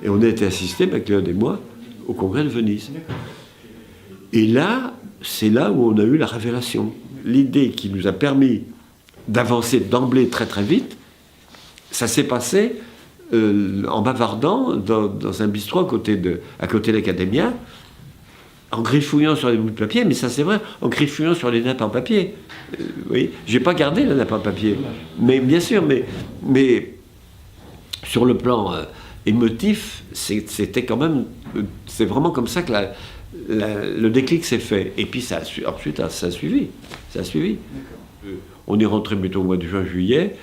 Et on a été assistés, MacLeod et moi, au congrès de Venise. Et là, c'est là où on a eu la révélation. L'idée qui nous a permis d'avancer d'emblée très très vite, ça s'est passé en bavardant dans un bistrot à côté de l'Académia, en griffouillant sur les bouts de papier, mais ça c'est vrai, en griffouillant sur les nappes en papier. Oui, j'ai pas gardé la nappe en papier, mais bien sûr, mais sur le plan émotif, c'était quand même, c'est vraiment comme ça que le déclic s'est fait. Et puis ensuite, ça a suivi. On est rentré, mettons, au mois de juin-juillet.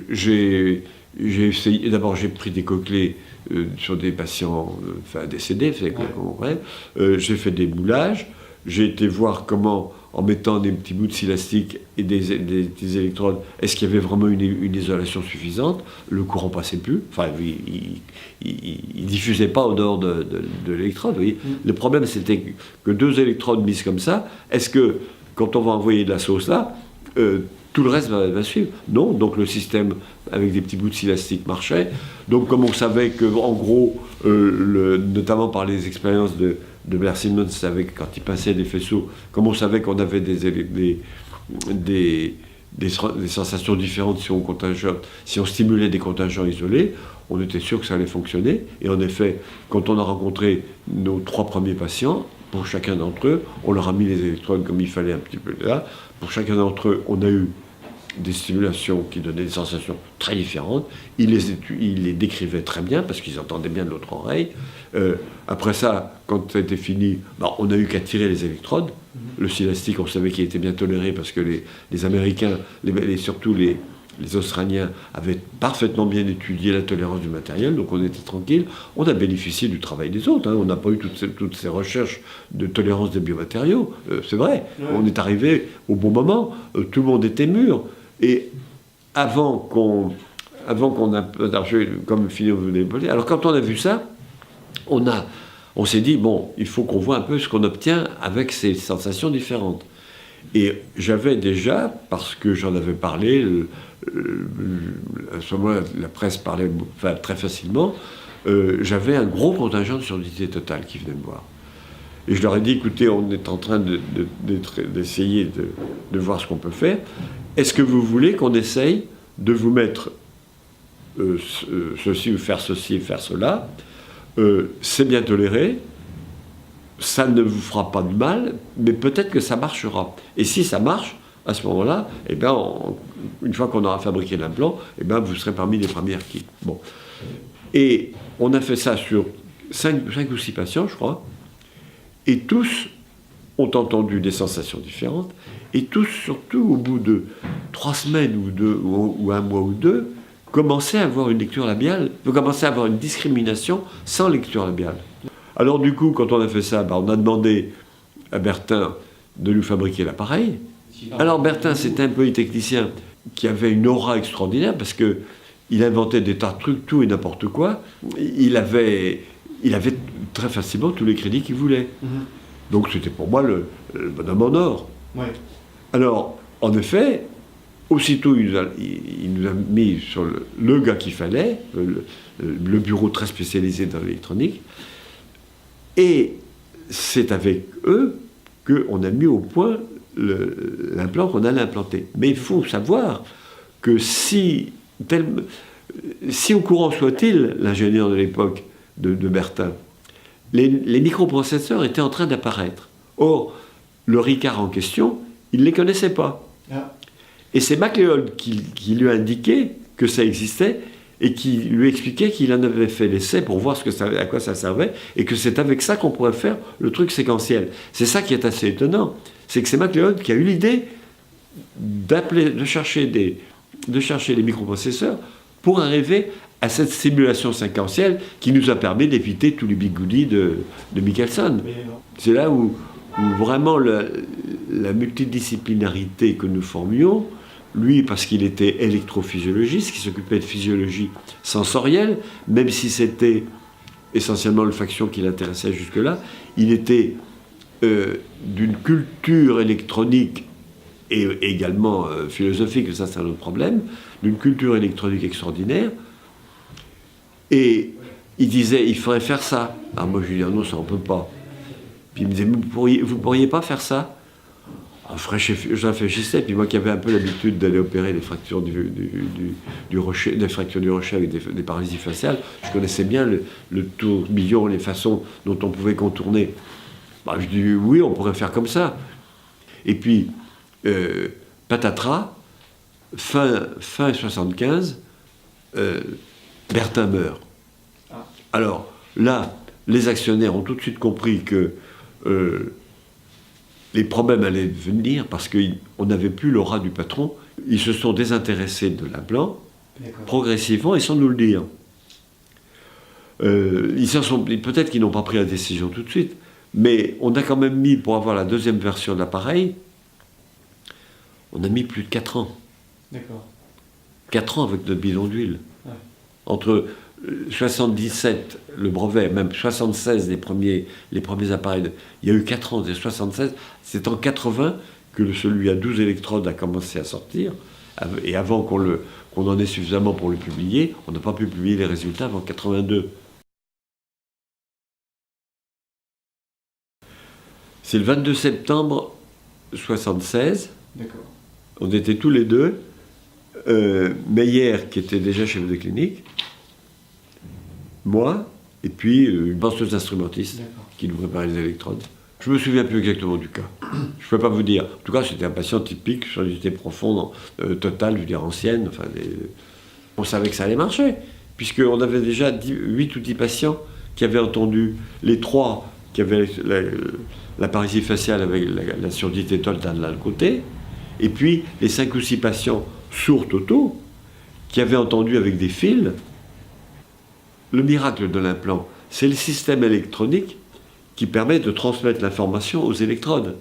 J'ai essayé, d'abord j'ai pris des cochlées sur des patients décédés, j'ai fait des moulages, j'ai été voir comment, en mettant des petits bouts de scie et des électrodes, est-ce qu'il y avait vraiment une isolation suffisante. Le courant passait plus, enfin il diffusait pas au dehors de l'électrode. Le problème c'était que 2 électrodes mises comme ça, est-ce que quand on va envoyer de la sauce là, tout le reste va suivre? Non, donc le système avec des petits bouts de scie marchait. Donc comme on savait que, en gros, notamment par les expériences de Blair Simmons, quand il passait des faisceaux, comme on savait qu'on avait des sensations différentes si on stimulait des contingents isolés, on était sûr que ça allait fonctionner. Et en effet, quand on a rencontré nos 3 premiers patients, pour chacun d'entre eux, on leur a mis les électrodes comme il fallait un petit peu là. Pour chacun d'entre eux, on a eu des stimulations qui donnaient des sensations très différentes. Il les décrivait très bien parce qu'ils entendaient bien de l'autre oreille. Après ça, quand ça a été fini, on n'a eu qu'à tirer les électrodes. Le scie-élastique, on savait qu'il était bien toléré parce que les Américains, surtout les Australiens, avaient parfaitement bien étudié la tolérance du matériel, donc on était tranquille. On a bénéficié du travail des autres. On n'a pas eu toutes ces recherches de tolérance des biomatériaux. C'est vrai. Ouais. On est arrivé au bon moment. Tout le monde était mûr. Et avant qu'on a... Comme Philippe vous l'avez dit, alors quand on a vu ça, on s'est dit, bon, il faut qu'on voit un peu ce qu'on obtient avec ces sensations différentes. Et j'avais déjà, parce que j'en avais parlé, à ce moment-là, la presse parlait très facilement, j'avais un gros contingent de surdité totale qui venait me voir. Et je leur ai dit, écoutez, on est en train d'essayer de voir ce qu'on peut faire. Est-ce que vous voulez qu'on essaye de vous mettre ceci ou faire cela? C'est bien toléré, ça ne vous fera pas de mal, mais peut-être que ça marchera. Et si ça marche, à ce moment-là, une fois qu'on aura fabriqué l'implant, vous serez parmi les premiers kits. Bon. Et on a fait ça sur 5 ou 6 patients, je crois, et tous ont entendu des sensations différentes, et tous, surtout au bout de 3 semaines ou 1 mois ou 2, commençaient à avoir une lecture labiale, commençaient à avoir une discrimination sans lecture labiale. Alors du coup, quand on a fait ça, on a demandé à Bertin de nous fabriquer l'appareil. Alors Bertin, c'était un polytechnicien qui avait une aura extraordinaire parce qu'il inventait des tas de trucs, tout et n'importe quoi. Il avait très facilement tous les crédits qu'il voulait. Donc c'était pour moi le bonhomme en or. Ouais. Alors, en effet, aussitôt il nous a mis sur le gars qu'il fallait, le bureau très spécialisé dans l'électronique, et c'est avec eux qu'on a mis au point l'implant qu'on allait implanter. Mais il faut savoir que si au courant soit-il, l'ingénieur de l'époque de Bertin, les microprocesseurs étaient en train d'apparaître. Or, le Ricard en question, il ne les connaissait pas. Ah. Et c'est MacLeod qui lui a indiqué que ça existait et qui lui expliquait qu'il en avait fait l'essai pour voir à quoi ça servait et que c'est avec ça qu'on pourrait faire le truc séquentiel. C'est ça qui est assez étonnant. C'est que c'est MacLeod qui a eu l'idée de chercher les microprocesseurs pour arriver à cette simulation séquentielle qui nous a permis d'éviter tous les bigoudis de Michelson. C'est là où vraiment la multidisciplinarité que nous formions, lui parce qu'il était électrophysiologiste, qui s'occupait de physiologie sensorielle, même si c'était essentiellement l'olfaction qui l'intéressait jusque-là, il était d'une culture électronique et également philosophique, ça c'est un autre problème, d'une culture électronique extraordinaire. Et il disait, il faudrait faire ça. Alors moi, je lui disais, non, ça, on ne peut pas. Puis il me disait, vous pourriez pas faire ça? Alors, je réfléchissais, puis moi qui avais un peu l'habitude d'aller opérer les fractures du rocher, des fractures du rocher avec des paralysies faciales, je connaissais bien le tourbillon, les façons dont on pouvait contourner. Bah, je dis, oui, on pourrait faire comme ça. Et puis, patatras, fin 75, Bertin meurt. Alors là, les actionnaires ont tout de suite compris que les problèmes allaient venir parce qu'on n'avait plus l'aura du patron. Ils se sont désintéressés de l'implant progressivement et sans nous le dire. Peut-être qu'ils n'ont pas pris la décision tout de suite, mais on a quand même mis, pour avoir la deuxième version de l'appareil, on a mis plus de 4 ans. D'accord. 4 ans avec notre bidon d'huile. Ouais. Entre 77, le brevet, même 76, les premiers appareils, il y a eu 4 ans, c'est 76, c'est en 80 que celui à 12 électrodes a commencé à sortir, et avant qu'on en ait suffisamment pour le publier, on n'a pas pu publier les résultats avant 82. C'est le 22 septembre 76, D'accord. on était tous les deux, Meyer, qui était déjà chef de clinique, moi, et puis une penseuse instrumentiste qui nous préparait les électrodes. Je me souviens plus exactement du cas. Je ne peux pas vous dire. En tout cas, c'était un patient typique, surdité profonde, totale, je veux dire ancienne. Enfin, on savait que ça allait marcher, puisqu'on avait déjà 8 ou 10 patients qui avaient entendu, les 3 qui avaient la paralysie faciale avec la surdité totale de l'autre côté, et puis les 5 ou 6 patients sourds totaux qui avaient entendu avec des fils. Le miracle de l'implant, c'est le système électronique qui permet de transmettre l'information aux électrodes.